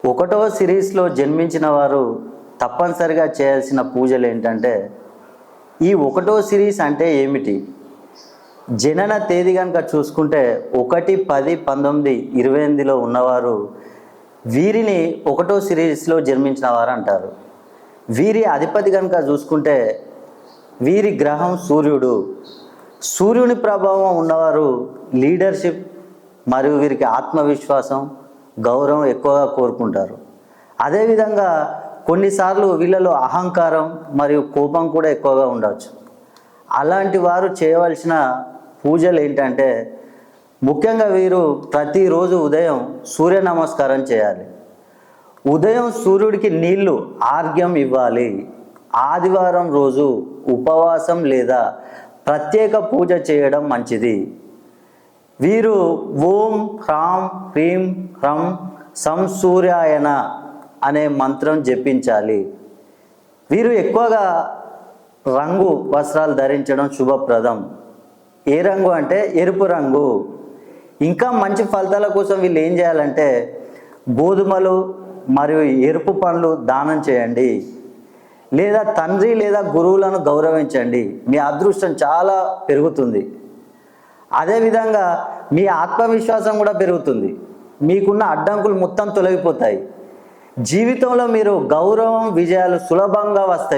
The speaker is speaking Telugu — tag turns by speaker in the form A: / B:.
A: ఒకటవ సిరీస్లో జన్మించిన వారు తప్పనిసరిగా చేయాల్సిన పూజలు ఏంటంటే, ఈ ఒకటో సిరీస్ అంటే ఏమిటి? జనన తేదీ కనుక చూసుకుంటే 1-10-19-28లో ఉన్నవారు వీరిని ఒకటో సిరీస్లో జన్మించిన వారు అంటారు. వీరి అధిపతి కనుక చూసుకుంటే వీరి గ్రహం సూర్యుడు. సూర్యుని ప్రభావం ఉన్నవారు లీడర్షిప్ మరియు వీరికి ఆత్మవిశ్వాసం, గౌరవం ఎక్కువగా కోరుకుంటారు. అదేవిధంగా కొన్నిసార్లు వీళ్ళలో అహంకారం మరియు కోపం కూడా ఎక్కువగా ఉండవచ్చు. అలాంటి వారు చేయవలసిన పూజలు ఏంటంటే, ముఖ్యంగా వీరు ప్రతిరోజు ఉదయం సూర్య నమస్కారం చేయాలి. ఉదయం సూర్యుడికి నీళ్లు ఆర్ఘ్యం ఇవ్వాలి. ఆదివారం రోజు ఉపవాసం లేదా ప్రత్యేక పూజ చేయడం మంచిది. వీరు ఓం హ్రాం హ్రీం హ్రం సం సూర్యాయన అనే మంత్రం జపించాలి. వీరు ఎక్కువగా రంగు వస్త్రాలు ధరించడం శుభప్రదం. ఏ రంగు అంటే ఎరుపు రంగు. ఇంకా మంచి ఫలితాల కోసం వీళ్ళు ఏం చేయాలంటే, గోధుమలు మరియు ఎరుపు పండ్లు దానం చేయండి, లేదా తండ్రి లేదా గురువులను గౌరవించండి. మీ అదృష్టం చాలా పెరుగుతుంది. అదేవిధంగా మీ ఆత్మవిశ్వాసం కూడా పెరుగుతుంది. మీకున్న అడ్డంకులు మొత్తం తొలగిపోతాయి. జీవితంలో మీరు గౌరవం, విజయాలు సులభంగా వస్తాయి.